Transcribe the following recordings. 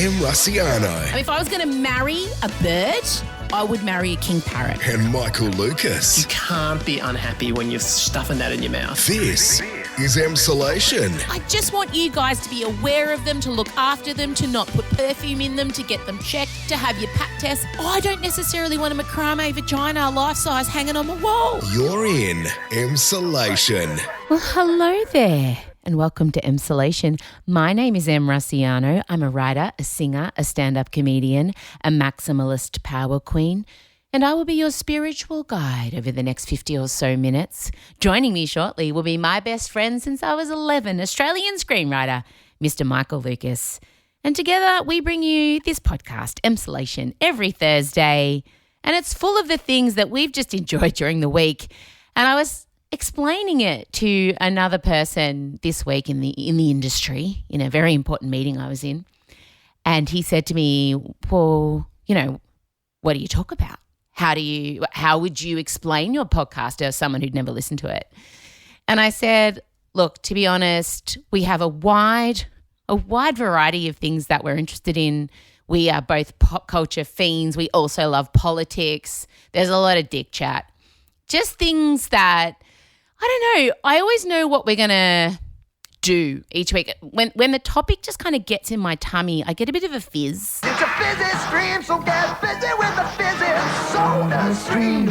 Russiano. If I was going to marry a bird, I would marry a king parrot. And Michael Lucas. You can't be unhappy when you're stuffing that in your mouth. This is Emsolation. I just want you guys to be aware of them, to look after them, to not put perfume in them, to get them checked, to have your pap test. I don't necessarily want a macrame vagina life-size hanging on my wall. You're in Emsolation. Well, hello there and welcome to Emsolation. My name is Em Russiano. I'm a writer, a singer, a stand-up comedian, a maximalist power queen, and I will be your spiritual guide over the next 50 or so minutes. Joining me shortly will be my best friend since I was 11, Australian screenwriter, Mr. Michael Lucas. And together we bring you this podcast, Emsolation, every Thursday, and it's full of the things that we've just enjoyed during the week. And I was explaining it to another person this week in the industry, in a very important meeting I was in, and he said to me, well, what do you talk about? How would you explain your podcast to someone who'd never listened to it? And I said, look, to be honest, we have a wide variety of things that we're interested in. We are both pop culture fiends. We also love politics. There's a lot of dick chat. Just things that, I don't know, I always know what we're going to do each week. When the topic just kind of gets in my tummy, I get a bit of a fizz. It's a fizzy stream, so get busy with the fizzy soda stream.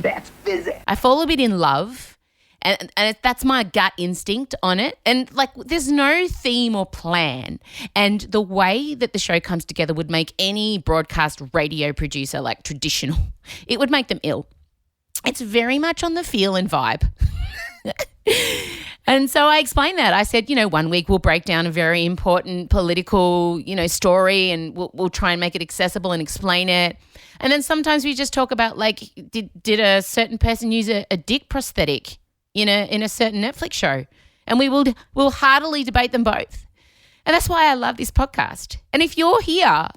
That's fizzy. I fall a bit in love, and that's my gut instinct on it. And there's no theme or plan. And the way that the show comes together would make any broadcast radio producer traditional. It would make them ill. It's very much on the feel and vibe. And so I explained that. I said, 1 week we'll break down a very important political, story, and we'll try and make it accessible and explain it. And then sometimes we just talk about did a certain person use a dick prosthetic in a certain Netflix show? And we'll heartily debate them both. And that's why I love this podcast. And if you're here,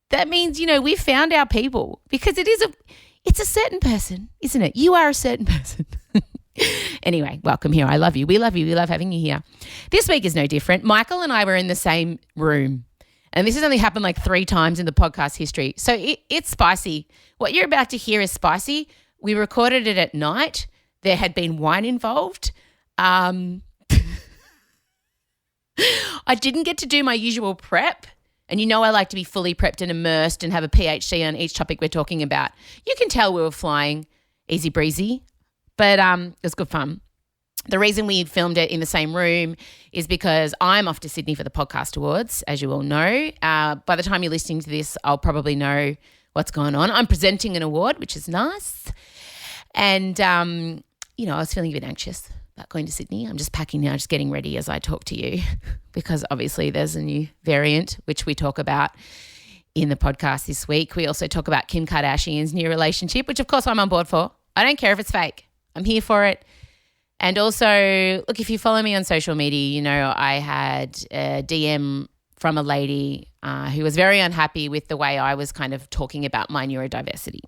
that means, we've found our people, because it's a certain person, isn't it? You are a certain person. Anyway, welcome here. I love you. We love you. We love having you here. This week is no different. Michael and I were in the same room, and this has only happened 3 times in the podcast history. So it's spicy. What you're about to hear is spicy. We recorded it at night. There had been wine involved. I didn't get to do my usual prep. And I like to be fully prepped and immersed and have a PhD on each topic we're talking about. You can tell we were flying easy breezy, but it was good fun. The reason we filmed it in the same room is because I'm off to Sydney for the Podcast Awards, as you all know. By the time you're listening to this, I'll probably know what's going on. I'm presenting an award, which is nice. And, I was feeling a bit anxious about going to Sydney. I'm just packing now, just getting ready as I talk to you, because obviously there's a new variant, which we talk about in the podcast this week. We also talk about Kim Kardashian's new relationship, which of course I'm on board for. I don't care if it's fake. I'm here for it. And also, look, if you follow me on social media, I had a DM from a lady who was very unhappy with the way I was kind of talking about my neurodiversity.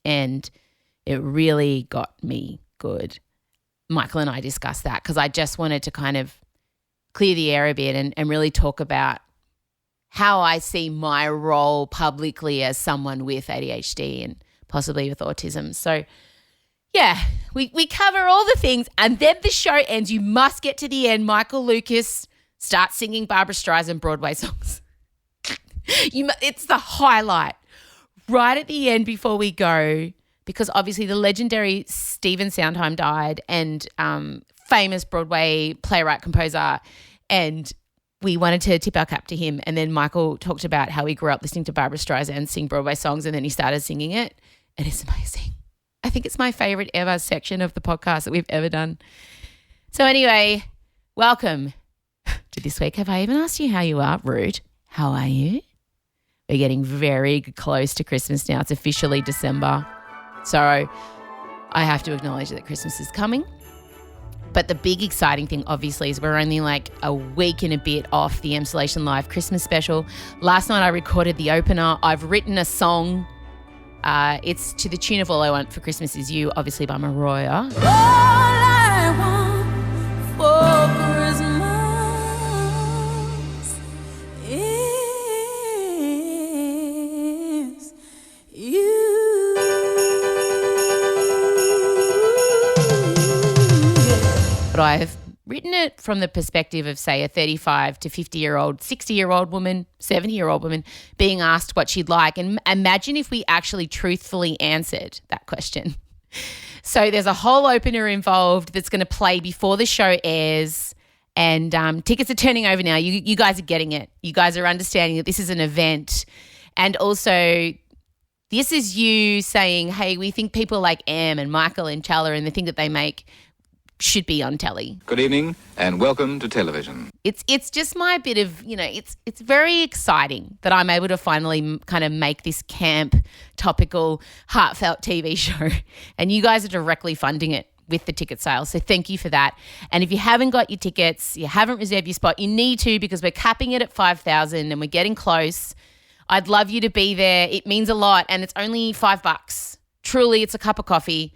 And it really got me good. Michael and I discussed that because I just wanted to kind of clear the air a bit and really talk about how I see my role publicly as someone with ADHD and possibly with autism. So, yeah, we cover all the things, and then the show ends. You must get to the end. Michael Lucas starts singing Barbra Streisand Broadway songs. It's the highlight. Right at the end before we go, because obviously the legendary Stephen Sondheim died, and famous Broadway playwright, composer, and we wanted to tip our cap to him. And then Michael talked about how he grew up listening to Barbra Streisand sing Broadway songs, and then he started singing it. It is amazing. I think it's my favourite ever section of the podcast that we've ever done. So anyway, welcome to this week. Have I even asked you how you are? Rude. How are you? We're getting very close to Christmas now. It's officially December. So I have to acknowledge that Christmas is coming. But the big exciting thing, obviously, is we're only a week and a bit off the Emsolation Live Christmas special. Last night I recorded the opener. I've written a song. It's to the tune of All I Want for Christmas Is You, obviously by Mariah. All I want for Christmas is I've written it from the perspective of, say, a 35 to 50-year-old, 60-year-old woman, 70-year-old woman being asked what she'd like. And imagine if we actually truthfully answered that question. So there's a whole opener involved that's going to play before the show airs, and tickets are turning over now. You guys are getting it. You guys are understanding that this is an event, and also this is you saying, hey, we think people like Em and Michael and Challa and the thing that they make should be on telly. Good evening and welcome to television. It's just my bit of, it's very exciting that I'm able to finally kind of make this camp, topical, heartfelt TV show, and you guys are directly funding it with the ticket sales. So thank you for that. And if you haven't got your tickets, you haven't reserved your spot, you need to, because we're capping it at 5,000 and we're getting close. I'd love you to be there. It means a lot, and it's only $5. Truly, it's a cup of coffee.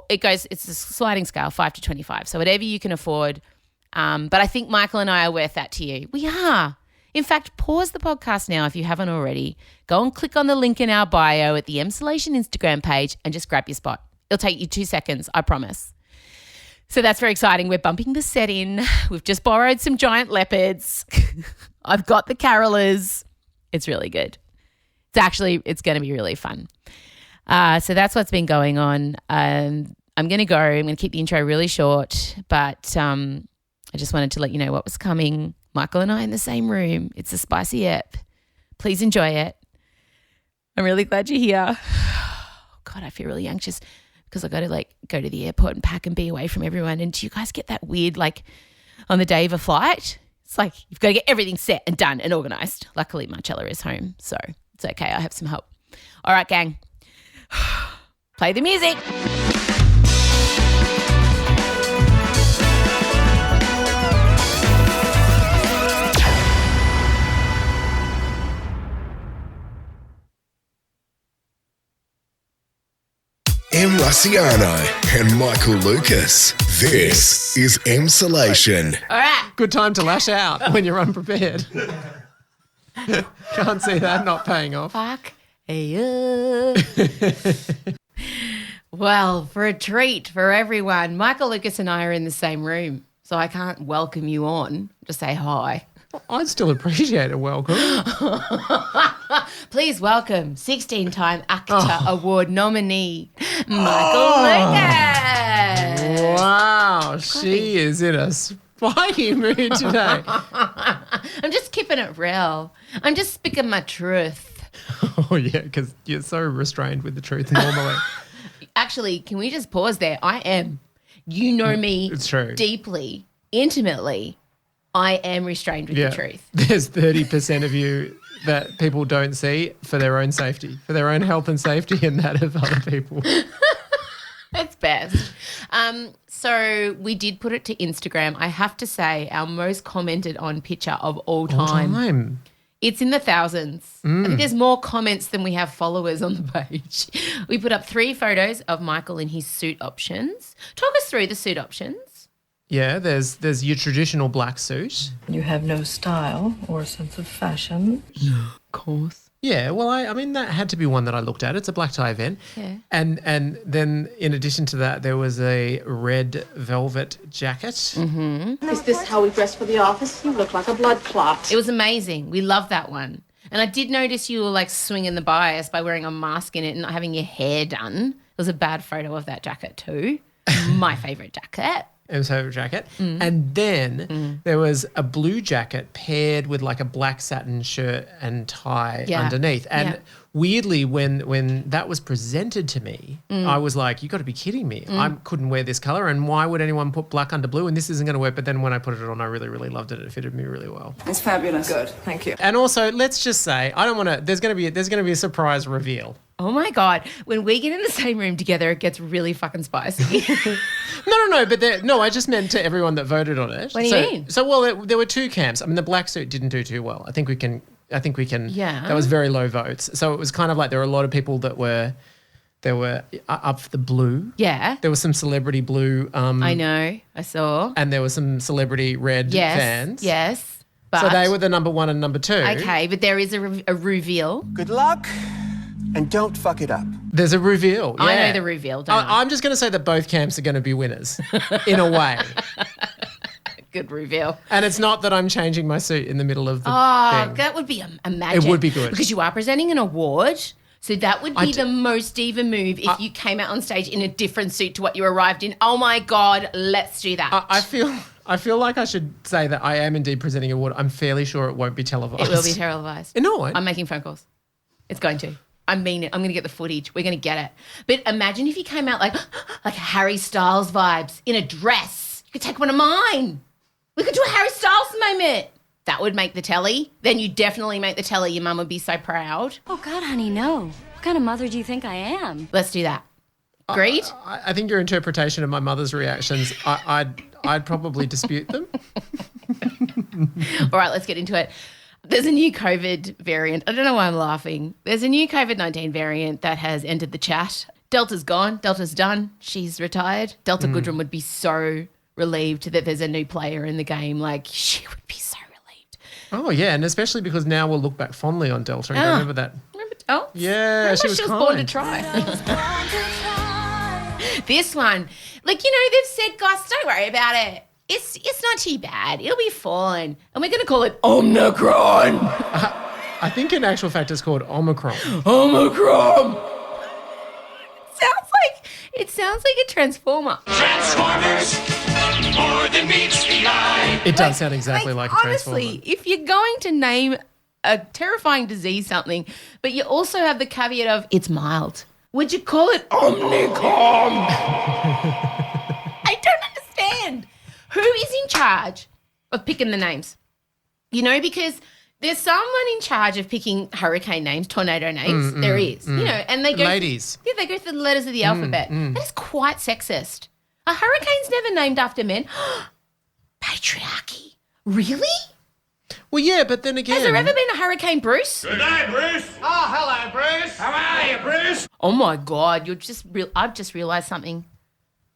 It's a sliding scale, 5 to 25. So whatever you can afford. But I think Michael and I are worth that to you. We are. In fact, pause the podcast now if you haven't already. Go and click on the link in our bio at the Emsolation Instagram page and just grab your spot. It'll take you 2 seconds, I promise. So that's very exciting. We're bumping the set in. We've just borrowed some giant leopards. I've got the carolers. It's really good. It's going to be really fun. So that's what's been going on. I'm going to go. I'm going to keep the intro really short, but I just wanted to let you know what was coming. Michael and I in the same room. It's a spicy ep. Please enjoy it. I'm really glad you're here. God, I feel really anxious because I got to go to the airport and pack and be away from everyone. And do you guys get that weird, on the day of a flight? It's like you've got to get everything set and done and organised. Luckily, Marcella is home, so it's okay. I have some help. All right, gang. Play the music. Em Rusciano and Michael Lucas. This is Emsolation. All right. Good time to lash out when you're unprepared. Can't see that not paying off. Fuck. Well, for a treat for everyone, Michael Lucas and I are in the same room, so I can't welcome you on to say hi. I'd still appreciate a welcome. Please welcome 16-time AACTA Award nominee, Michael Lucas. Wow, she is in a spiky mood today. I'm just keeping it real. I'm just speaking my truth. Oh, yeah, because you're so restrained with the truth normally. Actually, can we just pause there? I am. You know me It's true. deeply, intimately. I am restrained with the truth. There's 30% of you that people don't see for their own safety, for their own health and safety and that of other people. It's best. So we did put it to Instagram. I have to say, our most commented on picture of all time. It's in the thousands. I think there's more comments than we have followers on the page. We put up 3 photos of Michael in his suit options. Talk us through the suit options. Yeah, there's your traditional black suit. You have no style or sense of fashion. Of course. Yeah, well, I mean, that had to be one that I looked at. It's a black tie event. Yeah. And then in addition to that, there was a red velvet jacket. Mm-hmm. Is this how we dress for the office? You look like a blood clot. It was amazing. We love that one. And I did notice you were swinging the bias by wearing a mask in it and not having your hair done. It was a bad photo of that jacket too. My favourite jacket. Em's favourite jacket. And then there was a blue jacket paired with a black satin shirt and tie underneath. And weirdly, when that was presented to me, I was like, you got to be kidding me. I couldn't wear this colour, and why would anyone put black under blue, and this isn't going to work? But then when I put it on, I really, really loved it. It fitted me really well. It's fabulous. Good, thank you. And also, let's just say, I don't want to, there's going to be a surprise reveal. Oh, my God. When we get in the same room together, it gets really fucking spicy. No, but I just meant to everyone that voted on it. What do you mean? So, well, there were 2 camps. I mean, the black suit didn't do too well. I think we can. Yeah. That was very low votes. So it was kind of like there were a lot of people that were up for the blue. Yeah. There was some celebrity blue. I know. I saw. And there was some celebrity red fans. Yes. But So they were the number 1 and number 2. Okay, but there is a Ru-veal. Good luck, and don't fuck it up. There's a Ru-veal. Yeah. I know the Ru-veal, don't I? I'm just going to say that both camps are going to be winners in a way. Good Ru-veal. And it's not that I'm changing my suit in the middle of the thing. That would be a magic. It would be good. Because you are presenting an award. So that would be the most diva move if you came out on stage in a different suit to what you arrived in. Oh, my God, let's do that. I feel like I should say that I am indeed presenting an award. I'm fairly sure it won't be televised. It will be televised. No, I'm making phone calls. It's going to. I mean it. I'm going to get the footage. We're going to get it. But imagine if you came out like Harry Styles vibes in a dress. You could take one of mine. We could do a Harry Styles moment. That would make the telly. Then you definitely make the telly. Your mum would be so proud. Oh, God, honey, no. What kind of mother do you think I am? Let's do that. Agreed? I think your interpretation of my mother's reactions, I'd probably dispute them. All right, let's get into it. There's a new COVID variant. I don't know why I'm laughing. There's a new COVID-19 variant that has entered the chat. Delta's gone. Delta's done. She's retired. Delta Goodrum would be so relieved that there's a new player in the game. Like, she would be so relieved. Oh, yeah, and especially because now we'll look back fondly on Delta and go, remember that. Oh, yeah, she was born to try. This one, like, they've said, guys, don't worry about it. It's not too bad. It'll be fine. And we're going to call it Omicron. I think in actual fact it's called Omicron. Omicron. It sounds like a transformer. Transformers, more than meets the eye. It does sound exactly like a transformer. Honestly, if you're going to name a terrifying disease something, but you also have the caveat of it's mild, would you call it Omicron? I don't understand. Who is in charge of picking the names? Because there's someone in charge of picking hurricane names, tornado names. There is, and they go. Ladies. They go through the letters of the alphabet. That is quite sexist. A hurricane's never named after men. Patriarchy. Really? Well, yeah, but then again... Has there ever been a Hurricane Bruce? Good day, Bruce. Oh, hello, Bruce. How are you, Bruce? Oh, my God. I've just realised something.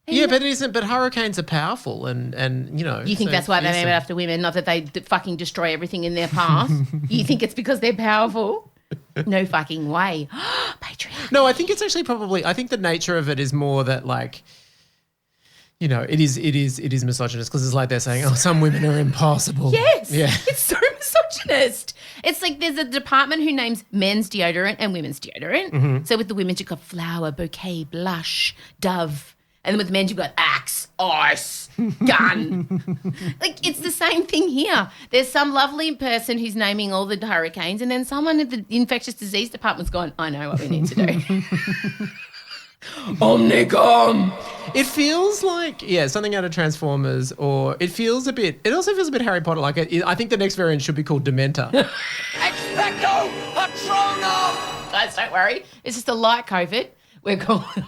Yeah, but it isn't. But hurricanes are powerful and You think that's why they name it after women, not that they fucking destroy everything in their path? You think it's because they're powerful? No fucking way. Patriarchy. No, I think it's actually probably... I think the nature of it is more that, like... it is misogynist because it's like they're saying, oh, some women are impossible. Yes. Yeah. It's so misogynist. It's like there's a department who names men's deodorant and women's deodorant. Mm-hmm. So with the women, you've got flower, bouquet, blush, dove. And then with the men, you've got axe, ice, gun. Like, it's the same thing here. There's some lovely person who's naming all the hurricanes and then someone at the infectious disease department's gone, I know what we need to do. Omnicom. It feels like, something out of Transformers, or it also feels a bit Harry Potter. Like, I think the next variant should be called Dementor. Expecto Patronum. Guys, don't worry. It's just a light COVID. We're calling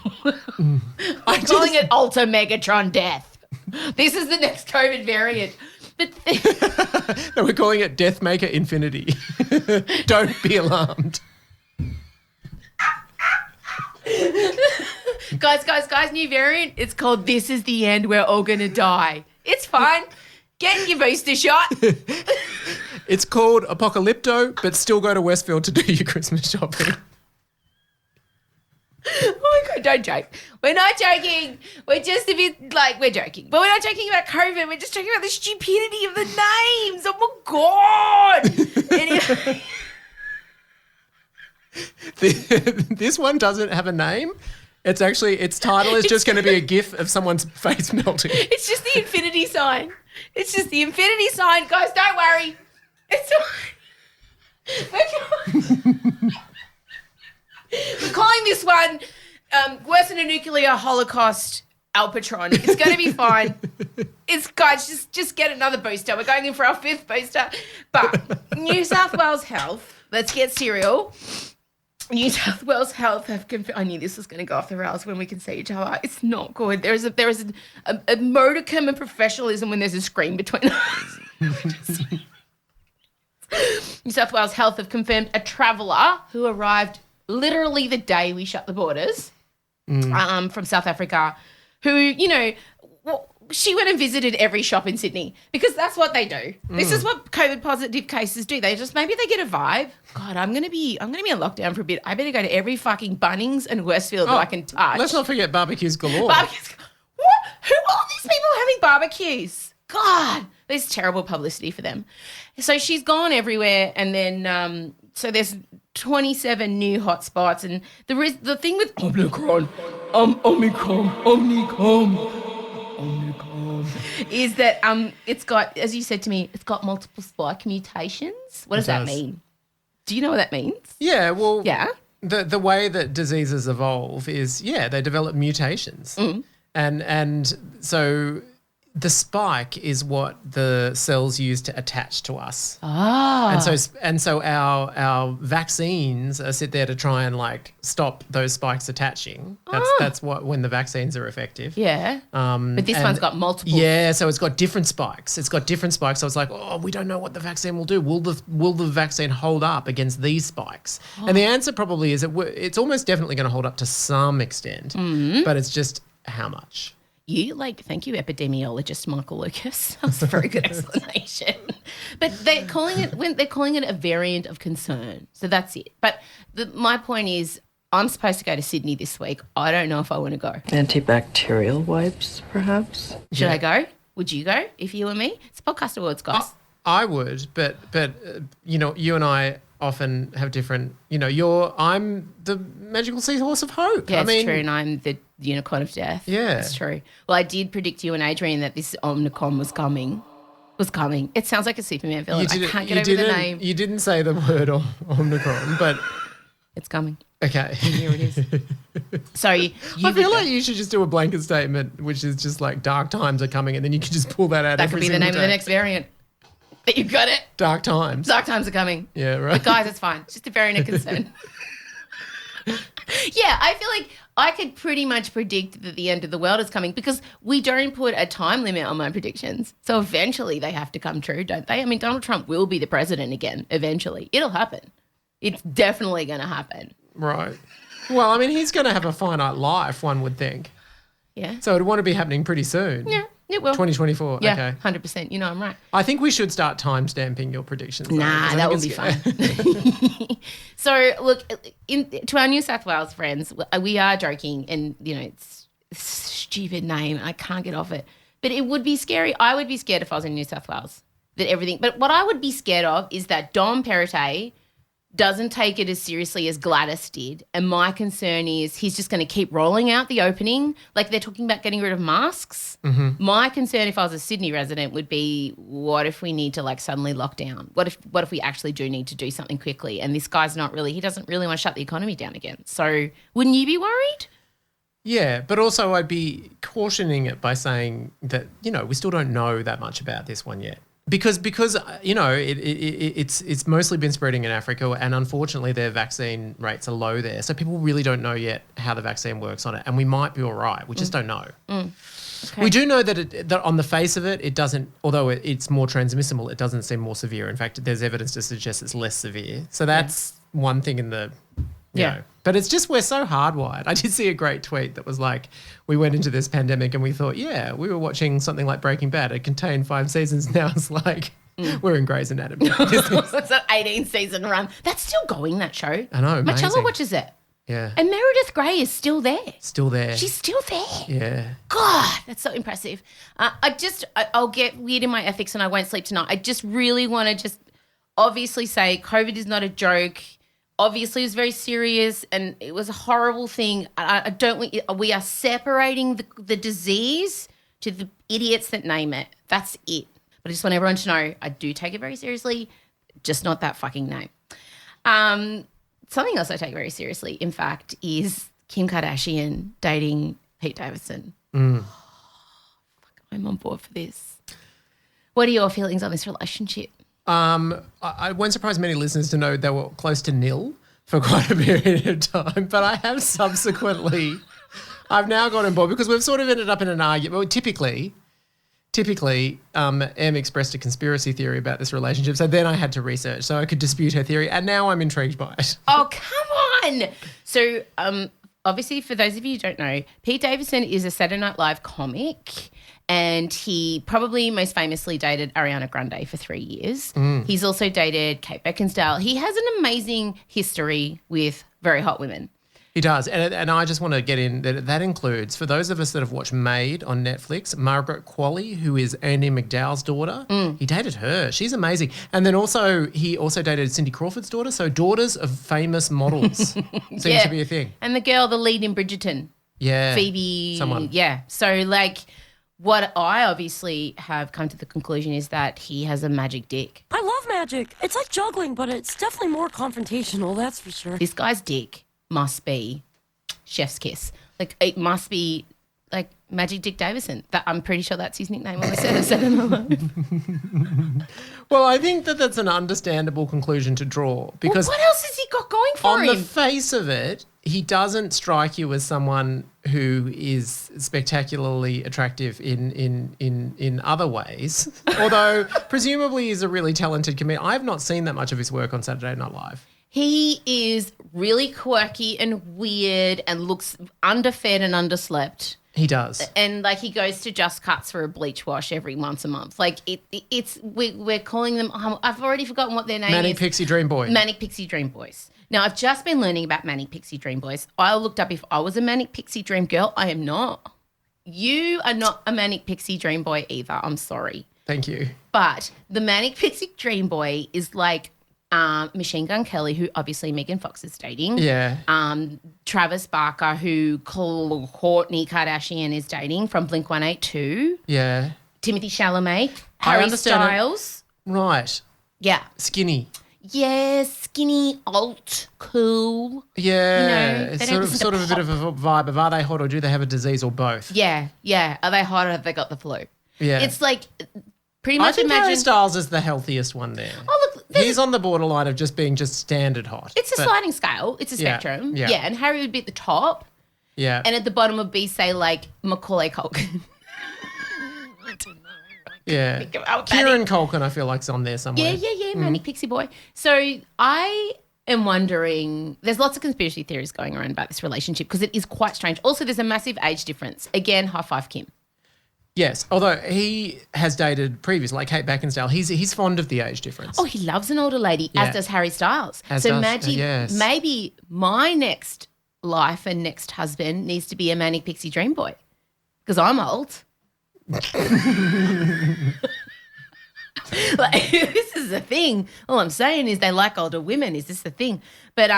it Ultra Megatron Death. This is the next COVID variant. But no, we're calling it Deathmaker Infinity. Don't be alarmed. Guys, new variant. It's called This Is the End. We're all going to die. It's fine. Get your booster shot. It's called Apocalypto, but still go to Westfield to do your Christmas shopping. Oh my God, don't joke. We're not joking. We're just a bit we're joking. But we're not joking about COVID. We're just talking about the stupidity of the names. Oh my God. Anyway. This one doesn't have a name. It's actually, its title is just going to be a gif of someone's face melting. It's just the infinity sign. It's just the infinity sign. Guys, don't worry. It's We're calling this one worse than a nuclear holocaust Alpatron. It's going to be fine. Guys, just get another booster. We're going in for our 5th booster. But New South Wales Health, let's get serial. New South Wales Health have confirmed. I knew this was going to go off the rails when we can see each other. It's not good. There is a modicum of professionalism when there's a screen between us. New South Wales Health have confirmed a traveller who arrived literally the day we shut the borders from South Africa, who, she went and visited every shop in Sydney because that's what they do. This is what COVID positive cases do. Maybe they get a vibe. God, I'm gonna be in lockdown for a bit. I better go to every fucking Bunnings and Westfield that I can touch. Let's not forget barbecues galore. What? Who are these people having barbecues? God, There's terrible publicity for them. So she's gone everywhere, and then so there's 27 new hotspots, and the thing with Omicron, is that it's got, as you said to me, it's got multiple spike mutations. What does that mean? Do you know what that means? Yeah, well, yeah. The way that diseases evolve is, they develop mutations. And so the spike is what the cells use to attach to us. And so our vaccines are sit there to try and like stop those spikes attaching. That's what when the vaccines are effective. Yeah. But this one's got multiple. Yeah, so it's got different spikes. So it's like, we don't know what the vaccine will do. Will the vaccine hold up against these spikes? And the answer probably is it's almost definitely going to hold up to some extent, but it's just how much. Thank you, epidemiologist Michael Lucas. That was a very good explanation. But they're calling it a variant of concern. So that's it. But my point is, I'm supposed to go to Sydney this week. I don't know if I want to go. Antibacterial wipes, perhaps? Should I go? Would you go if you were me? It's Podcast Awards, guys. I would, but you and I often have different, I'm the magical seahorse of hope. Yeah, it's true, and I'm the unicorn of death. Yeah. It's true. Well, I did predict you and Adrian that this Omicron was coming. It sounds like a Superman villain. I can't get over the name. You didn't say the word Omicron, but... It's coming. Okay. Here it is. So I feel like you should just do a blanket statement, which is just like dark times are coming, and then you can just pull that out every single day. That could be the name of the next variant. But you've got it. Dark times. Dark times are coming. Yeah, right. But guys, it's fine. It's just a variant of concern. Yeah, I feel like I could pretty much predict that the end of the world is coming because we don't put a time limit on my predictions. So eventually they have to come true, don't they? I mean, Donald Trump will be the president again eventually. It'll happen. It's definitely going to happen. Right. Well, I mean, he's going to have a finite life, one would think. Yeah. So it'd want to be happening pretty soon. Yeah. It will. 2024. Yeah, okay. 100%. You know I'm right. I think we should start time stamping your predictions. Nah, that would be fun. So, look, to our New South Wales friends, we are joking and, it's a stupid name. I can't get off it. But it would be scary. I would be scared if I was in New South Wales. But what I would be scared of is that Dom Perrottet doesn't take it as seriously as Gladys did. And my concern is he's just going to keep rolling out the opening. Like they're talking about getting rid of masks. Mm-hmm. My concern if I was a Sydney resident would be what if we need to suddenly lock down? What if we actually do need to do something quickly? And this guy's he doesn't really want to shut the economy down again. So wouldn't you be worried? Yeah, but also I'd be cautioning it by saying that, we still don't know that much about this one yet. Because it's mostly been spreading in Africa and unfortunately their vaccine rates are low there. So people really don't know yet how the vaccine works on it and we might be all right. We just don't know. Okay. We do know that on the face of it, it doesn't, although it's more transmissible, it doesn't seem more severe. In fact, there's evidence to suggest it's less severe. So that's one thing in the... Yeah. But it's just we're so hardwired. I did see a great tweet that was like, we went into this pandemic and we thought, we were watching something like Breaking Bad. It contained 5 seasons. Now it's like we're in Grey's Anatomy. It's an 18-season run. That's still going, that show. I know, amazing. Marcella watches it. Yeah. And Meredith Grey is still there. Still there. She's still there. Yeah. God, that's so impressive. I'll get weird in my ethics and I won't sleep tonight. I just really want to obviously say COVID is not a joke. Obviously, it was very serious and it was a horrible thing. We are separating the disease to the idiots that name it. That's it. But I just want everyone to know I do take it very seriously, just not that fucking name. Something else I take very seriously, in fact, is Kim Kardashian dating Pete Davidson. I'm on board for this. What are your feelings on this relationship? I won't surprise many listeners to know they were close to nil for quite a period of time, but I have subsequently, I've now got on board because we've sort of ended up in an argument. Well, typically, Em expressed a conspiracy theory about this relationship, so then I had to research so I could dispute her theory, and now I'm intrigued by it. Oh, come on! So, obviously, for those of you who don't know, Pete Davidson is a Saturday Night Live comic. And he probably most famously dated Ariana Grande for 3 years. He's also dated Kate Beckinsale. He has an amazing history with very hot women. He does. And I just want to get in that includes, for those of us that have watched Maid on Netflix, Margaret Qualley, who is Andy McDowell's daughter. He dated her. She's amazing. And then he also dated Cindy Crawford's daughter. So daughters of famous models seem to be a thing. And the lead in Bridgerton. Yeah. Phoebe. Someone. Yeah. So like what I obviously have come to the conclusion is that he has a magic dick. I love magic. It's like juggling, but it's definitely more confrontational, that's for sure. This guy's dick must be chef's kiss. Like it must be like Magic Dick Davidson. I'm pretty sure that's his nickname on the set of Saturday Night Live. Well, I think that's an understandable conclusion to draw because what else has he got going for him? On the face of it, he doesn't strike you as someone who is spectacularly attractive in other ways. Although presumably he's a really talented comedian. I've not seen that much of his work on Saturday Night Live. He is really quirky and weird and looks underfed and underslept. He does. And like he goes to Just Cuts for a bleach wash every once a month. Like we're calling them, I've already forgotten what their name is. Manic Pixie Dream Boy. Manic Pixie Dream Boys. Now I've just been learning about Manic Pixie Dream Boys. I looked up if I was a Manic Pixie Dream girl. I am not. You are not a Manic Pixie Dream Boy either. I'm sorry. Thank you. But the Manic Pixie Dream Boy is like Machine Gun Kelly, who obviously Megan Fox is dating. Yeah. Travis Barker, who Kourtney Kardashian is dating from Blink-182. Yeah. Timothy Chalamet. Harry Styles. Right. Yeah. Skinny. Yeah, skinny, alt, cool. Yeah. You know, it's sort of a bit of a vibe of are they hot or do they have a disease or both? Yeah, yeah. Are they hot or have they got the flu? Yeah. It's like pretty much I think Harry Styles is the healthiest one there. Oh, look. He's on the borderline of just being just standard hot. It's a sliding scale. It's a spectrum. Yeah. And Harry would be at the top. Yeah. And at the bottom would be, say, like Macaulay Culkin. Yeah. Kieran Culkin, I feel like, is on there somewhere. Yeah. Manic Pixie Boy. So I am wondering, there's lots of conspiracy theories going around about this relationship because it is quite strange. Also, there's a massive age difference. Again, high five Kim. Yes, although he has dated previously, like Kate Beckinsale. He's fond of the age difference. Oh, he loves an older lady, as does Harry Styles. Maybe my next life and next husband needs to be a Manic Pixie Dream Boy because I'm old. Like, this is the thing. All I'm saying is they like older women. Is this the thing? But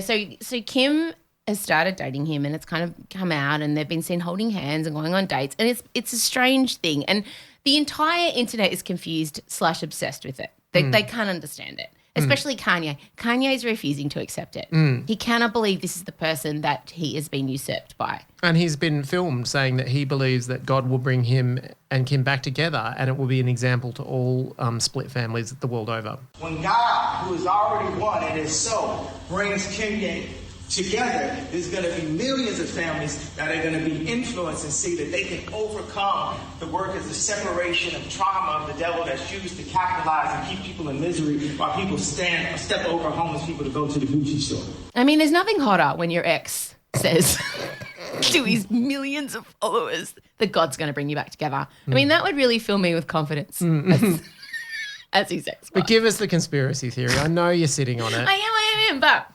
so Kim has started dating him and it's kind of come out and they've been seen holding hands and going on dates and it's a strange thing and the entire internet is confused / obsessed with it. They can't understand it, especially Kanye. Kanye is refusing to accept it. He cannot believe this is the person that he has been usurped by. And he's been filmed saying that he believes that God will bring him and Kim back together and it will be an example to all split families the world over. When God, who has already won and is so, brings Kanye together, there's going to be millions of families that are going to be influenced and see that they can overcome the work as a separation of trauma of the devil that's used to capitalize and keep people in misery while people step over homeless people to go to the Gucci store. I mean, there's nothing hotter when your ex says to his millions of followers that God's going to bring you back together. I mean, that would really fill me with confidence as his ex. But give us the conspiracy theory. I know you're sitting on it. I am, but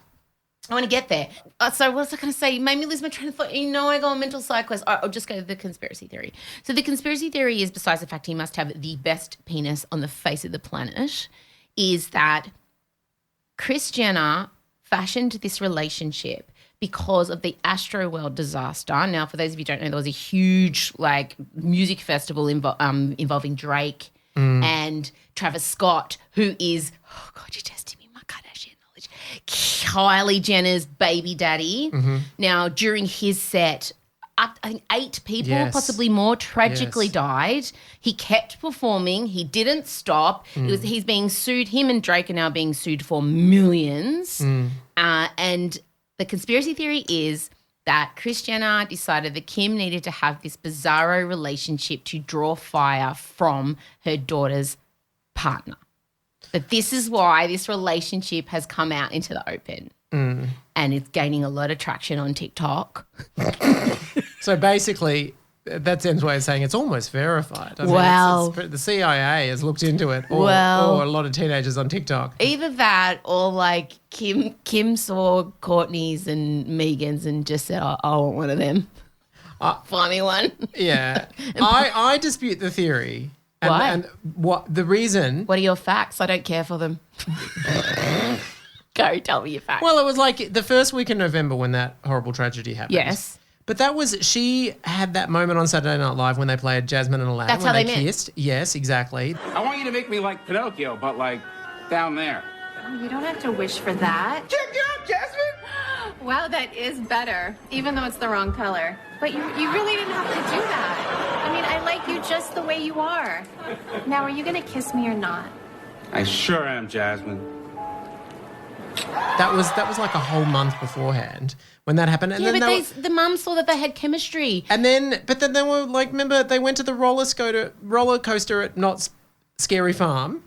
I want to get there. So what was I going to say? Made me lose my train of thought. You know, I go on mental side quest. I'll just go to the conspiracy theory. So the conspiracy theory is, besides the fact he must have the best penis on the face of the planet, is that Kris Jenner fashioned this relationship because of the Astroworld disaster. Now, for those of you who don't know, there was a huge music festival involving Drake and Travis Scott, who is, oh God, you're testing me, my Kardashian knowledge, Kylie Jenner's baby daddy. Now, during his set, I think 8 people, possibly more, tragically died. He kept performing. He didn't stop. He's being sued. Him and Drake are now being sued for millions. And the conspiracy theory is that Kris Jenner decided that Kim needed to have this bizarro relationship to draw fire from her daughter's partner. But this is why this relationship has come out into the open. And it's gaining a lot of traction on TikTok. So basically, That's Em's way of saying it's almost verified. I Well. mean, the CIA has looked into it, or a lot of teenagers on TikTok. Either that or like Kim saw Courtney's and Megan's and just said, I want one of them. Find me one. Yeah. I dispute the theory. Why? And what the reason? What are your facts? I don't care for them. Go, tell me your facts. Well, it was like the first week in November when that horrible tragedy happened. Yes. But she had that moment on Saturday Night Live when they played Jasmine and Aladdin. That's how they met. Kissed. Yes, exactly. I want you to make me like Pinocchio, but like down there. You don't have to wish for that. Check it out, Jasmine. Wow, that is better, even though it's the wrong color. But you really didn't have to do that. I mean, I like you just the way you are. Now, are you going to kiss me or not? I sure am, Jasmine. That was like a whole month beforehand when that happened. And then the mum saw that they had chemistry. And then they were like, remember, they went to the roller coaster at Knott's Scary Farm,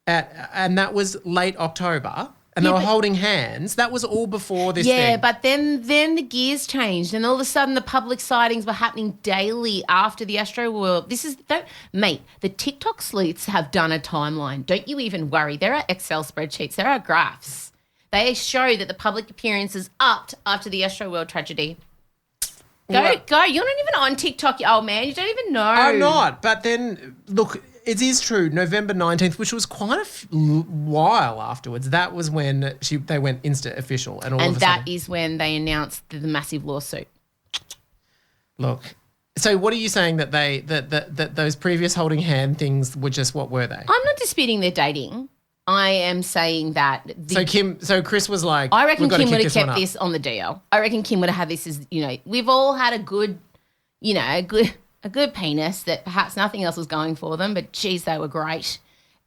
and that was late October. And they were holding hands. That was all before this thing. Yeah, but then the gears changed, and all of a sudden the public sightings were happening daily after the Astroworld. Mate, the TikTok sleuths have done a timeline. Don't you even worry. There are Excel spreadsheets. There are graphs. They show that the public appearances upped after the Astroworld tragedy. Go. You're not even on TikTok, you old man. You don't even know. I'm not. But then, look, it is true. November 19th, which was quite a while afterwards, that was when they went Insta official. And that is when they announced the massive lawsuit. Look, so what are you saying that those previous holding hand things were just, what were they? I'm not disputing their dating. I am saying that. So Chris was like, I reckon Kim would have kept this on the DL. I reckon Kim would have had this as, we've all had a good penis that perhaps nothing else was going for them, but geez, they were great.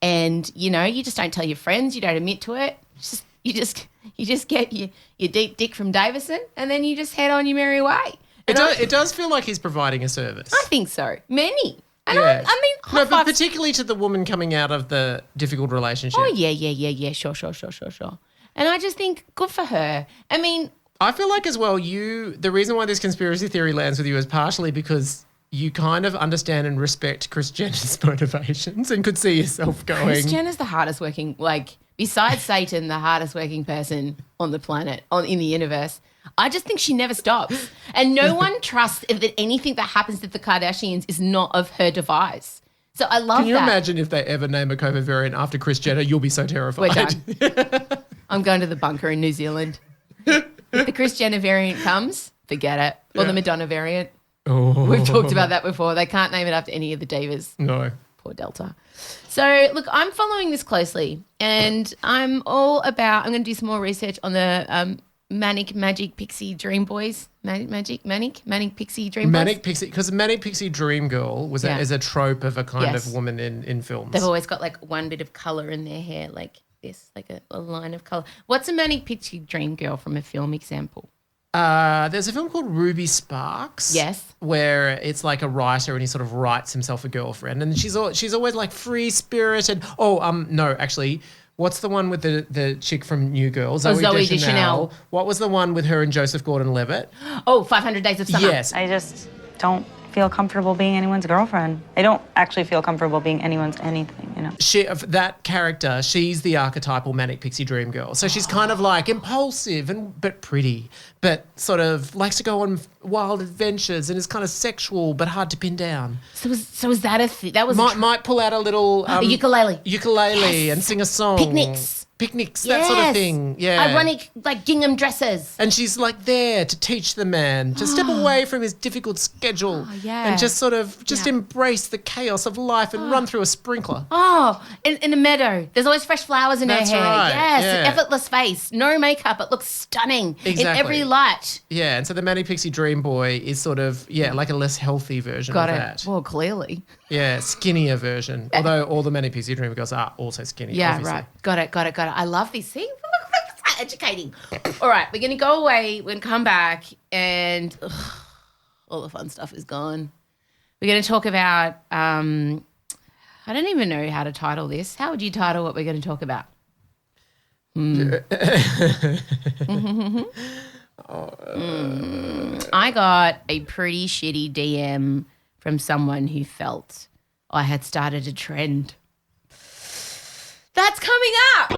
And, you just don't tell your friends, you don't admit to it. You just get your deep dick from Davidson and then you just head on your merry way. It does feel like he's providing a service. I think so. Many. And yeah. But particularly to the woman coming out of the difficult relationship. Oh, yeah. Sure. And I just think good for her. I mean, I feel like as well, the reason why this conspiracy theory lands with you is partially because you kind of understand and respect Kris Jenner's motivations and could see yourself going. Kris Jenner's the hardest working, besides Satan, the hardest working person on the planet, in the universe. I just think she never stops. And no one trusts that anything that happens to the Kardashians is not of her device. So I love that. Can you imagine if they ever name a COVID variant after Kris Jenner? You'll be so terrified. We're done. I'm going to the bunker in New Zealand. If the Kris Jenner variant comes, forget it. Or the Madonna variant. Oh. We've talked about that before. They can't name it after any of the divas. No. Poor Delta. So, look, I'm following this closely and I'm going to do some more research on the Manic Magic Pixie Dream Boys. Manic Pixie Dream Boys. Manic Pixie, because Manic Pixie Dream Girl is a trope of a kind of woman in films. They've always got one bit of colour in their hair, like this, like a line of colour. What's a Manic Pixie Dream Girl from a film example? There's a film called Ruby Sparks. Yes. Where it's like a writer and he sort of writes himself a girlfriend and she's always like free spirited. No, actually. What's the one with the chick from New Girl? Zoe Deschanel. What was the one with her and Joseph Gordon-Levitt? 500 Days of Summer. Yes. I just don't feel comfortable being anyone's girlfriend. I don't actually feel comfortable being anyone's anything, That character, she's the archetypal Manic Pixie Dream Girl. So she's kind of like impulsive but pretty, but sort of likes to go on wild adventures and is kind of sexual but hard to pin down. So was that a thing? That was might pull out a little ukulele and sing a song. Picnics, yes. That sort of thing. Yeah. Ironic, gingham dresses. And she's like there to teach the man to step away from his difficult schedule and just sort of embrace the chaos of life and run through a sprinkler. In a meadow. There's always fresh flowers in her hair. Right. Yes, yeah. An effortless face. No makeup. It looks stunning in every light. Yeah, and so the Manic Pixie Dream Boy is sort of, like a less healthy version of that. Well, clearly. Yeah, skinnier version. Although all the Manic Pixie Dream Girls are also skinny. Yeah, obviously. right. Got it. I love these. See? It's educating. All right, we're going to go away. We're going to come back and all the fun stuff is gone. We're going to talk about, I don't even know how to title this. How would you title what we're going to talk about? I got a pretty shitty DM from someone who felt I had started a trend. That's coming up.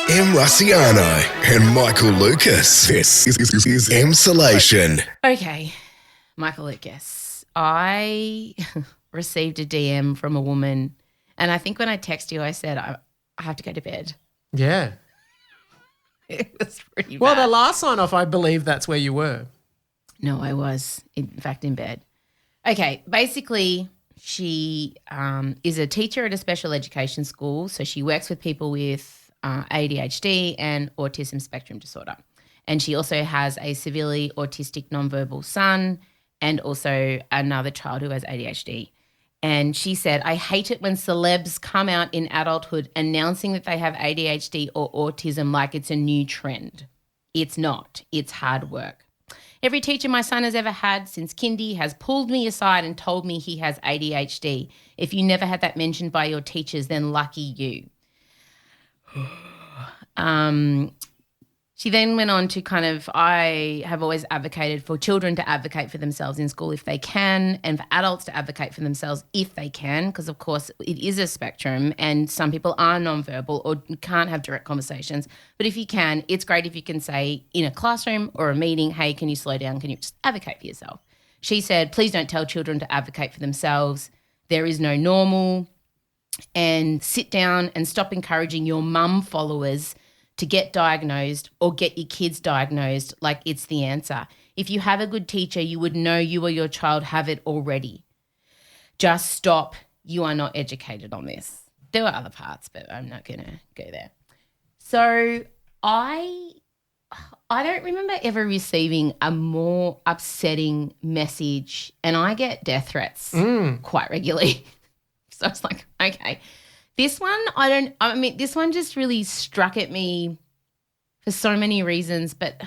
M. Rusciano and Michael Lucas. This is Emsolation. Okay, Michael Lucas. I received a DM from a woman, and I think when I text you, I said, I have to go to bed. Yeah. It was pretty bad. Well, the last sign off, I believe that's where you were. No, I was, in fact, in bed. Okay, basically, she is a teacher at a special education school, so she works with people with ADHD and autism spectrum disorder. And she also has a severely autistic nonverbal son and also another child who has ADHD. And she said, I hate it when celebs come out in adulthood announcing that they have ADHD or autism like it's a new trend. It's not. It's hard work. Every teacher my son has ever had since kindy has pulled me aside and told me he has ADHD. If you never had that mentioned by your teachers, then lucky you. She then went on to kind of, I have always advocated for children to advocate for themselves in school if they can, and for adults to advocate for themselves if they can, because of course it is a spectrum and some people are nonverbal or can't have direct conversations. But if you can, it's great if you can say in a classroom or a meeting, hey, can you slow down? Can you just advocate for yourself? She said, please don't tell children to advocate for themselves. There is no normal. And sit down and stop encouraging your mum followers to get diagnosed or get your kids diagnosed like it's the answer. If you have a good teacher, you would know you or your child have it already. Just stop. You are not educated on this. There were other parts, but I'm not going to go there. So I don't remember ever receiving a more upsetting message, and I get death threats quite regularly. So I was like, okay, this one just really struck at me for so many reasons, but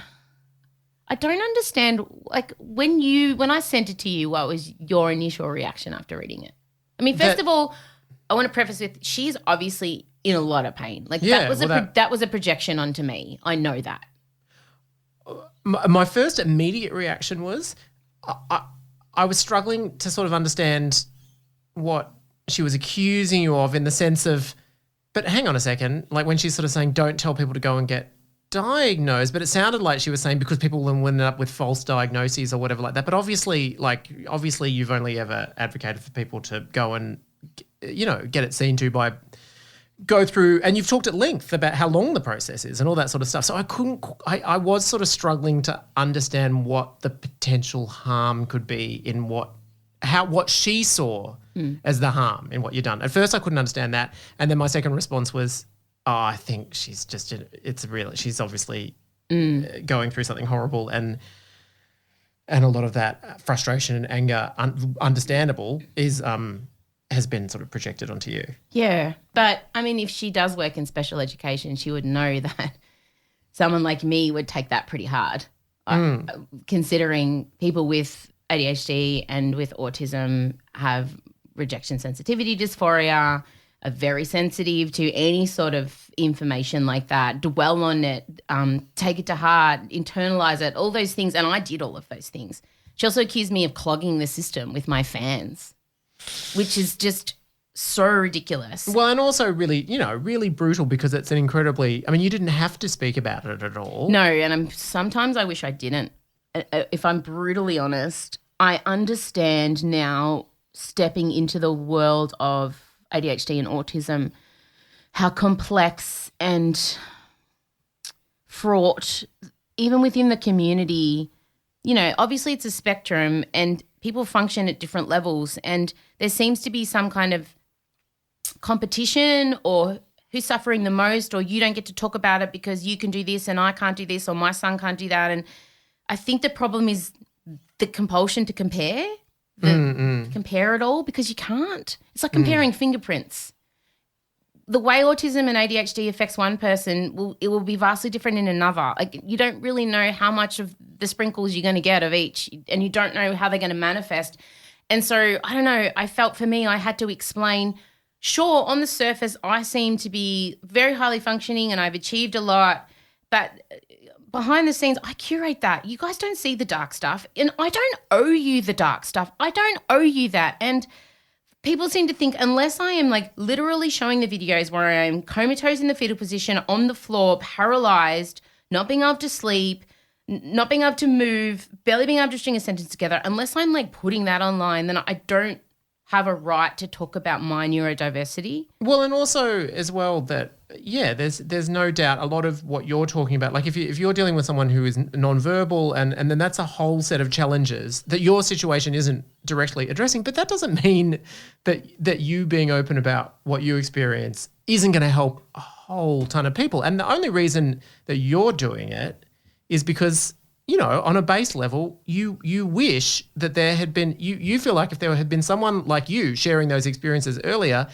I don't understand, like when I sent it to you, what was your initial reaction after reading it? I mean, first of all, I want to preface with she's obviously in a lot of pain. Like that was a projection onto me. I know that. My first immediate reaction was I was struggling to sort of understand what she was accusing you of in the sense of, but hang on a second, like when she's sort of saying don't tell people to go and get diagnosed, but it sounded like she was saying because people will end up with false diagnoses or whatever like that. But obviously you've only ever advocated for people to go and, get it seen to by go through, and you've talked at length about how long the process is and all that sort of stuff. So I was sort of struggling to understand what the potential harm could be in what she saw as the harm in what you've done. At first I couldn't understand that. And then my second response was, I think she's she's obviously going through something horrible, and a lot of that frustration and anger, understandable, has been sort of projected onto you. Yeah. But I mean, if she does work in special education, she would know that someone like me would take that pretty hard, considering people with ADHD and with autism have rejection sensitivity dysphoria, are very sensitive to any sort of information like that, dwell on it, take it to heart, internalize it, all those things. And I did all of those things. She also accused me of clogging the system with my fans, which is just so ridiculous. Well, and also really, really brutal because it's an incredibly, you didn't have to speak about it at all. No, and sometimes I wish I didn't. If I'm brutally honest, I understand now, stepping into the world of ADHD and autism, how complex and fraught, even within the community, obviously it's a spectrum and people function at different levels, and there seems to be some kind of competition or who's suffering the most, or you don't get to talk about it because you can do this and I can't do this, or my son can't do that. And I think the problem is the compulsion to compare, compare it all, because you can't. It's like comparing fingerprints. The way autism and ADHD affects one person, it will be vastly different in another. Like you don't really know how much of the sprinkles you're going to get of each, and you don't know how they're going to manifest. And so, I don't know, I felt for me I had to explain sure, on the surface, I seem to be very highly functioning and I've achieved a lot, but behind the scenes, I curate that. You guys don't see the dark stuff, and I don't owe you the dark stuff. I don't owe you that. And people seem to think unless I am like literally showing the videos where I am comatose in the fetal position on the floor, paralyzed, not being able to sleep, not being able to move, barely being able to string a sentence together, unless I'm like putting that online, then I don't have a right to talk about my neurodiversity. Well, and also as well that, yeah, there's no doubt a lot of what you're talking about, like if you're dealing with someone who is nonverbal and then that's a whole set of challenges that your situation isn't directly addressing, but that doesn't mean that you being open about what you experience isn't going to help a whole ton of people. And the only reason that you're doing it is because, you know, on a base level, you wish that there had been, you feel like if there had been someone like you sharing those experiences earlier,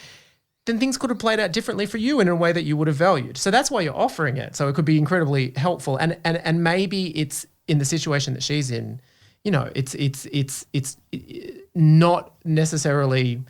then things could have played out differently for you in a way that you would have valued. So that's why you're offering it. So it could be incredibly helpful. And maybe it's in the situation that she's in, you know, it's not necessarily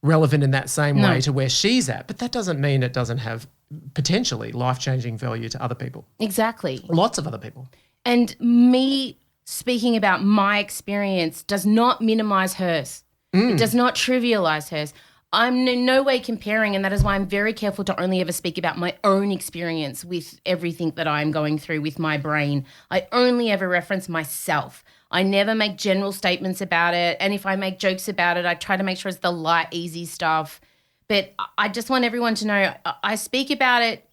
relevant in that same way to where she's at, but that doesn't mean it doesn't have potentially life-changing value to other people. Exactly. Lots of other people. And me speaking about my experience does not minimize hers. It does not trivialize hers. I'm in no way comparing, and that is why I'm very careful to only ever speak about my own experience with everything that I'm going through with my brain. I only ever reference myself. I never make general statements about it, and if I make jokes about it, I try to make sure it's the light, easy stuff. But I just want everyone to know I speak about it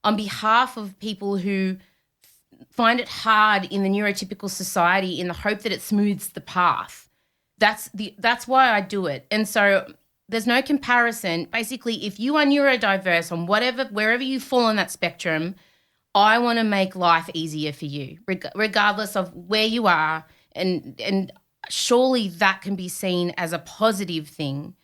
on behalf of people who find it hard in the neurotypical society in the hope that it smooths the path. That's why I do it. And so there's no comparison. Basically, if you are neurodiverse on wherever you fall on that spectrum, I want to make life easier for you, regardless of where you are. And surely that can be seen as a positive thing.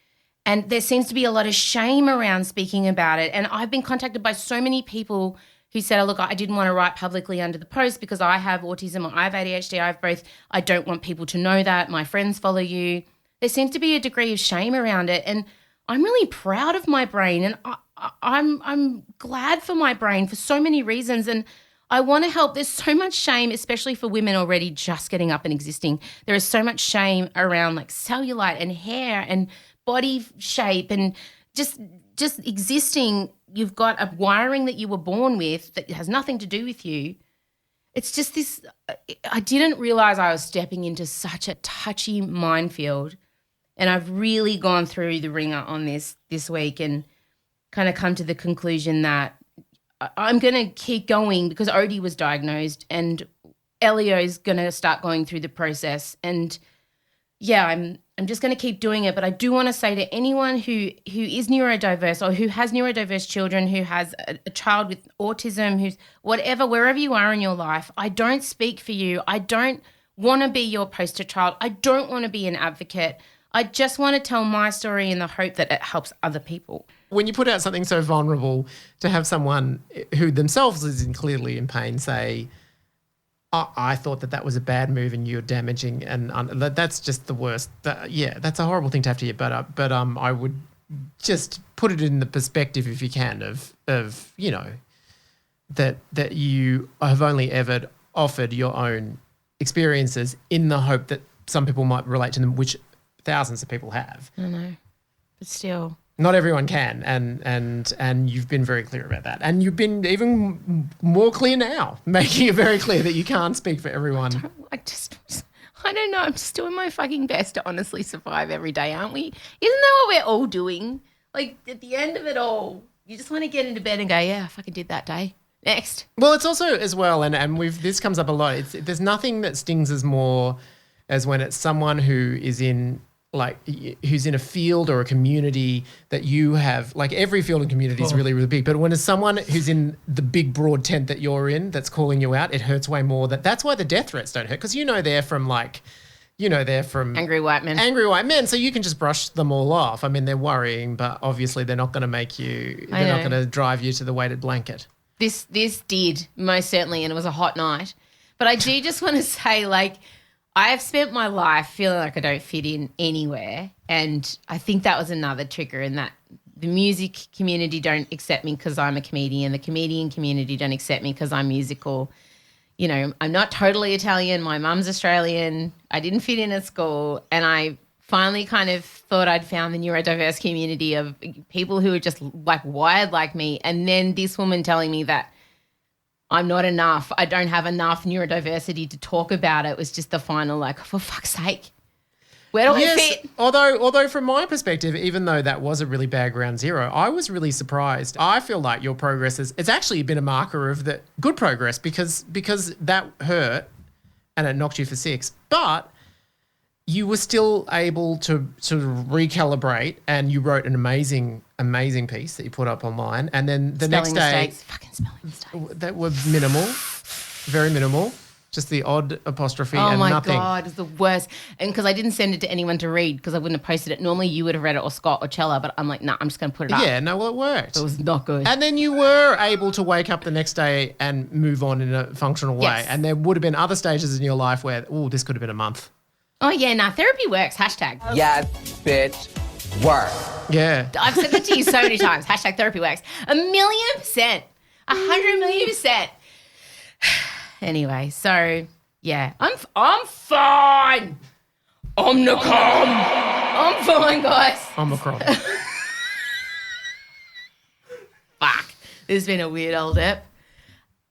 And there seems to be a lot of shame around speaking about it. And I've been contacted by so many people who said, oh, look, I didn't want to write publicly under the post because I have autism or I have ADHD, I have both. I don't want people to know that. My friends follow you. There seems to be a degree of shame around it. And I'm really proud of my brain, and I'm glad for my brain for so many reasons. And I want to help. There's so much shame, especially for women already just getting up and existing. There is so much shame around like cellulite and hair and body shape and just existing. You've got a wiring that you were born with that has nothing to do with you. It's just this, I didn't realize I was stepping into such a touchy minefield, and I've really gone through the ringer on this week and kind of come to the conclusion that I'm going to keep going because Odie was diagnosed and Elio's going to start going through the process. And yeah, I'm just going to keep doing it. But I do want to say to anyone who is neurodiverse or who has neurodiverse children, who has a child with autism, who's whatever, wherever you are in your life, I don't speak for you. I don't want to be your poster child. I don't want to be an advocate. I just want to tell my story in the hope that it helps other people. When you put out something so vulnerable, to have someone who themselves is clearly in pain say, I thought that was a bad move and you're damaging, and that's just the worst. That's a horrible thing to have to hear. But I would just put it in the perspective, if you can, of you know, that you have only ever offered your own experiences in the hope that some people might relate to them, which thousands of people have. I know, but still. Not everyone can, and you've been very clear about that. And you've been even more clear now, making it very clear that you can't speak for everyone. I don't know. I'm just doing my fucking best to honestly survive every day, aren't we? Isn't that what we're all doing? Like, at the end of it all, you just want to get into bed and go, yeah, I fucking did that day. Next. Well, it's also as well, and this comes up a lot, there's nothing that stings as more as when it's someone who is in, like, who's in a field or a community that you have, like every field and community is really, really big. But when it's someone who's in the big broad tent that you're in that's calling you out, it hurts way more. That's why the death threats don't hurt, because they're from angry white men. Angry white men, so you can just brush them all off. I mean, they're worrying, but obviously they're not going to make you, they're not going to drive you to the weighted blanket. This did, most certainly, and it was a hot night. But I do just want to say, like, I have spent my life feeling like I don't fit in anywhere, and I think that was another trigger in that the music community don't accept me because I'm a comedian. The comedian community don't accept me because I'm musical. You know, I'm not totally Italian. My mum's Australian. I didn't fit in at school. And I finally kind of thought I'd found the neurodiverse community of people who are just like wired like me. And then this woman telling me that I'm not enough. I don't have enough neurodiversity to talk about it was just the final like, for fuck's sake. Where do I fit? Although from my perspective, even though that was a really bad ground zero, I was really surprised. I feel like your progress it's actually been a marker of the good progress because that hurt and it knocked you for 6. But you were still able to sort of recalibrate and you wrote an amazing piece that you put up online. And then the next day, fucking spelling mistakes. That were minimal, very minimal. Just the odd apostrophe and nothing. Oh, my God, it's the worst. And because I didn't send it to anyone to read because I wouldn't have posted it. Normally you would have read it or Scott or Chella, but I'm like, nah, I'm just going to put it up. Yeah, no, well, it worked. It was not good. And then you were able to wake up the next day and move on in a functional way. Yes. And there would have been other stages in your life where, this could have been a month. Oh, yeah, therapy works, hashtag. Yes, bitch, work. Yeah. I've said that to you so many times, hashtag therapy works. 1,000,000%, 100,000,000%. Anyway, so... yeah, I'm fine. Omicron. I'm fine, guys. Omicron. Fuck. This has been a weird old ep.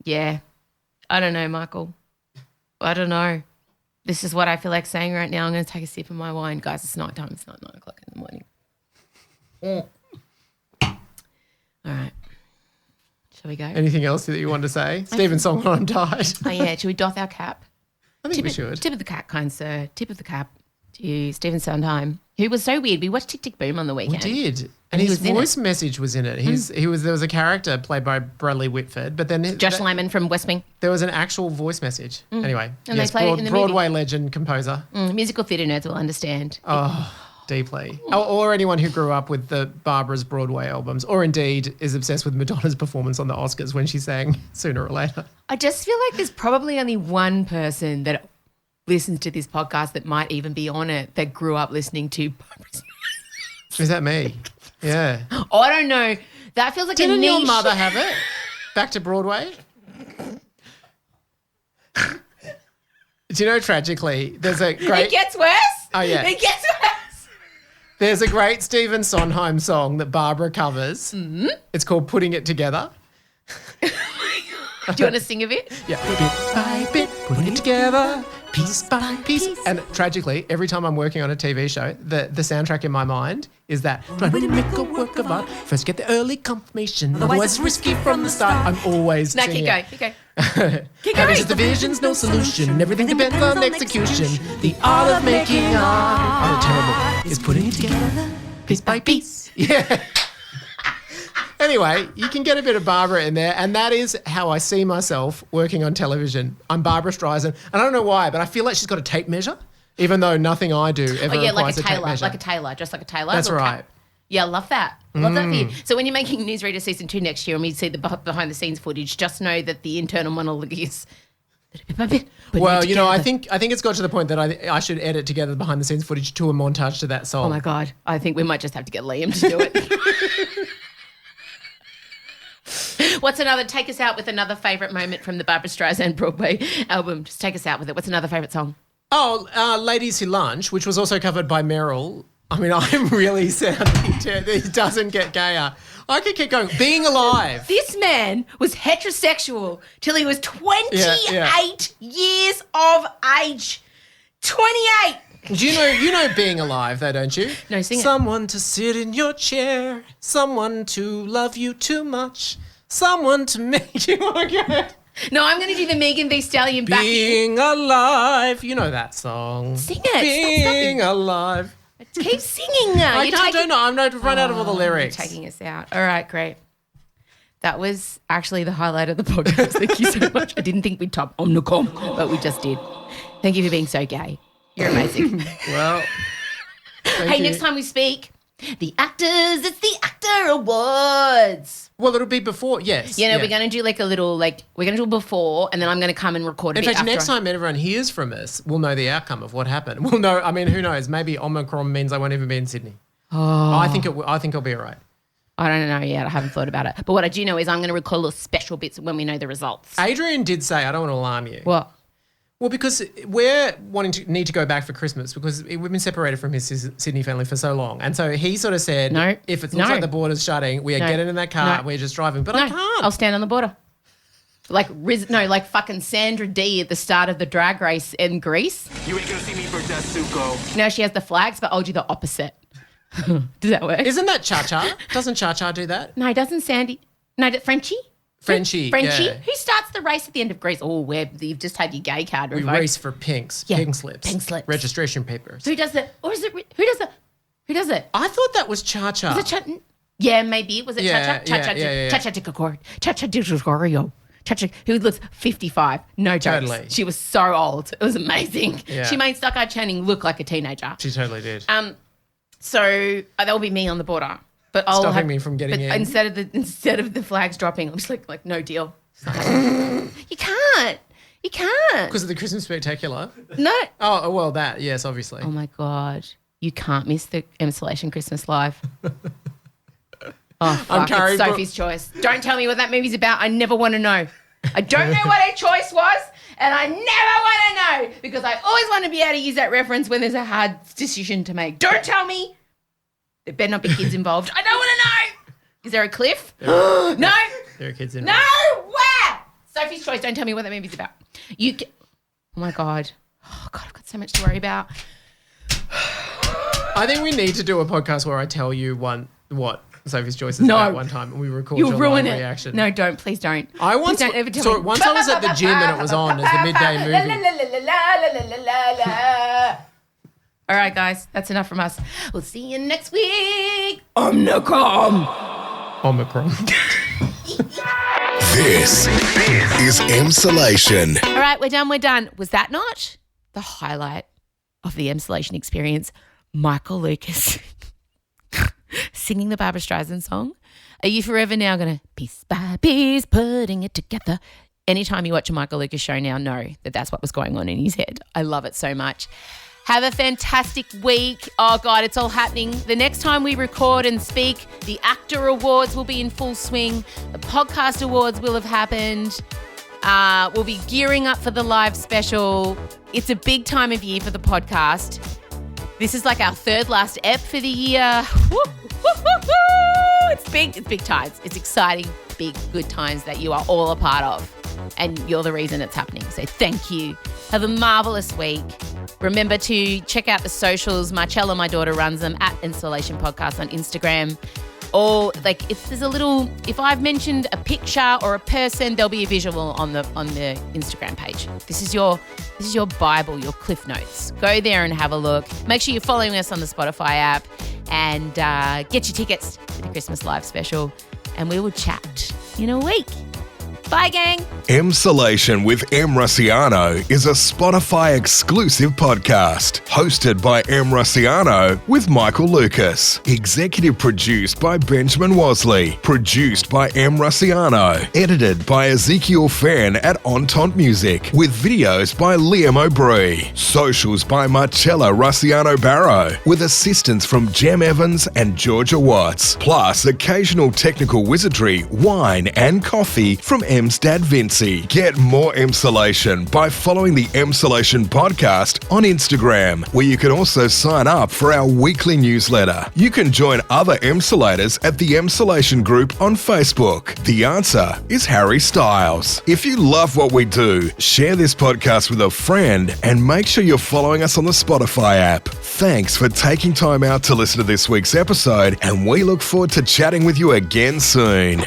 Yeah. I don't know, Michael. I don't know. This is what I feel like saying right now. I'm going to take a sip of my wine. Guys, it's night time. It's not 9 o'clock in the morning. All right. Shall we go? Anything else that you want to say? Stephen Sondheim died. Oh, yeah. Should we doff our cap? I think we should. Tip of the cap, kind sir. Tip of the cap to Stephen Sondheim, who was so weird. We watched Tick Tick Boom on the weekend. We did. And his voice message was in it. There was a character played by Bradley Whitford, but then Josh Lyman from West Wing. There was an actual voice message. Anyway, and they played it in the Broadway movie. legend, composer. Musical theatre nerds will understand. Oh, deeply. Or anyone who grew up with the Barbara's Broadway albums, or indeed is obsessed with Madonna's performance on the Oscars when she sang Sooner or Later. I just feel like there's probably only one person that listens to this podcast that might even be on it that grew up listening to Barbara's. Is that me? Yeah. Oh, I don't know. That feels like a niche. Didn't your mother have it? Back to Broadway? Do you know, tragically, there's a great... It gets worse? Oh, yeah. It gets worse. There's a great Stephen Sondheim song that Barbara covers. Mm-hmm. It's called Putting It Together. Do you want to sing a bit? Yeah. Bit by bit, putting it together, piece by piece. And tragically, every time I'm working on a TV show, the soundtrack in my mind is that trying to make a work of art. First get the early confirmation, otherwise risky from the start. I'm always singing. Keep going. Keep going. Just the vision's no solution. Everything depends on execution. The art of making art. Oh, terrible. Is putting it together, piece by piece. Yeah. Anyway, you can get a bit of Barbara in there, and that is how I see myself working on television. I'm Barbra Streisand, and I don't know why, but I feel like she's got a tape measure, even though nothing I do ever requires a tape measure. Like a tailor, just like a tailor. That's right. Yeah, love that. Love that for you. So when you're making Newsreader Season 2 next year and we see the behind-the-scenes footage, just know that the internal monologue is... Well, you know, I think it's got to the point that I should edit together the behind-the-scenes footage to a montage to that song. Oh, my God. I think we might just have to get Liam to do it. Take us out with another favourite moment from the Barbra Streisand Broadway album. Just take us out with it. What's another favourite song? Oh, Ladies Who Lunch, which was also covered by Meryl. I mean, I'm really sounding it doesn't get gayer. I could keep going. Being Alive. This man was heterosexual till he was 28 years of age. 28. Do you know Being Alive though, don't you? No, sing it. Someone to sit in your chair, someone to love you too much, someone to make you good. No, I'm going to do the Megan Thee Stallion back. Being Alive. You know that song. Sing it. Being Alive. Keep singing now. I don't know. I'm going to run out of all the lyrics. You're taking us out. All right, great. That was actually the highlight of the podcast. Thank you so much. I didn't think we'd top Omnicom, but we just did. Thank you for being so gay. You're amazing. Well, hey, next time we speak, it's the AACTA Awards. Well, it'll be before, yes. We're going to do we're going to do before, and then I'm going to come and record a bit after. In fact, next time everyone hears from us, we'll know the outcome of what happened. We'll know, I mean, who knows? Maybe Omicron means I won't even be in Sydney. Oh. I think it'll be all right. I don't know yet. I haven't thought about it. But what I do know is I'm going to record little special bits when we know the results. Adrian did say, I don't want to alarm you. What? Well, because we're need to go back for Christmas because we've been separated from his Sydney family for so long. And so he sort of said, no, if it looks like the border's shutting, we are getting in that car, we're just driving. But I can't. I'll stand on the border. Like fucking Sandra D at the start of the drag race in Greece. You ain't gonna see me for Suko. No, she has the flags, but I'll do the opposite. Does that work? Isn't that Cha-Cha? Doesn't Cha-Cha do that? No, doesn't Sandy? No, Frenchie? Frenchie. Yeah. Who starts the race at the end of Greece? Oh, you've just had your gay card revoked. We race for pinks. Yeah. Pink slips. Pink slips. Registration papers. Who does it? Or is it? Who does it? I thought that was Cha-Cha. Was it Yeah, maybe. Was it Cha-Cha? Cha-Cha Ticorio. Cha-Cha Ticorio. Cha-Cha, who looks 55. No jokes. Totally. She was so old. It was amazing. Yeah. She made Stuck-Eye Channing look like a teenager. She totally did. So that will be me on the border. But I'll stopping me from getting in. Instead of the flags dropping, I'm just like no deal. You can't. Because of the Christmas Spectacular? No. Oh, well, that, yes, obviously. Oh, my God. You can't miss the Emsolation Christmas Live. Oh, fuck. It's Sophie's choice. Don't tell me what that movie's about. I never want to know. I don't know what her choice was, and I never want to know because I always want to be able to use that reference when there's a hard decision to make. Don't tell me. There better not be kids involved. I don't want to know. Is there a cliff? No. There are kids involved. No. Where? Sophie's choice. Don't tell me what that movie's about. Oh, my God. Oh, God, I've got so much to worry about. I think we need to do a podcast where I tell you what Sophie's choice is about one time and we record your ruin live reaction. No, don't. Please don't. I once don't ever tell me. Once I was at the gym and it was on as the midday movie. All right, guys, that's enough from us. We'll see you next week. Omicron. This is Emsolation. All right, we're done. Was that not the highlight of the Emsolation experience? Michael Lucas singing the Barbra Streisand song. Are you forever now going to piece by piece putting it together? Anytime you watch a Michael Lucas show now, know that that's what was going on in his head. I love it so much. Have a fantastic week. Oh, God, it's all happening. The next time we record and speak, the AACTA Awards will be in full swing. The podcast awards will have happened. We'll be gearing up for the live special. It's a big time of year for the podcast. This is like our third last ep for the year. Woo, woo, woo, woo. It's big times. It's exciting, big, good times that you are all a part of. And you're the reason it's happening. So thank you. Have a marvellous week. Remember to check out the socials. Marcella, my daughter, runs them at Emsolation Podcast on Instagram. Or if I've mentioned a picture or a person, there'll be a visual on the Instagram page. This is your Bible, your Cliff Notes. Go there and have a look. Make sure you're following us on the Spotify app and get your tickets to the Christmas Live special. And we will chat in a week. Bye, gang. Emsolation with Em Rusciano is a Spotify exclusive podcast hosted by Em Rusciano with Michael Lucas. Executive produced by Benjamin Wasley. Produced by Em Rusciano. Edited by Ezekiel Fan at Entente Music. With videos by Liam O'Brien. Socials by Marcella Rusciano Barrow. With assistance from Jem Evans and Georgia Watts. Plus occasional technical wizardry, wine and coffee from Em's dad Vincy. Get more Emsolation by following the Emsolation podcast on Instagram, where you can also sign up for our weekly newsletter. You can join other Emsolators at the Emsolation group on Facebook. The answer is Harry Styles. If you love what we do, share this podcast with a friend and make sure you're following us on the Spotify app. Thanks for taking time out to listen to this week's episode, and we look forward to chatting with you again soon.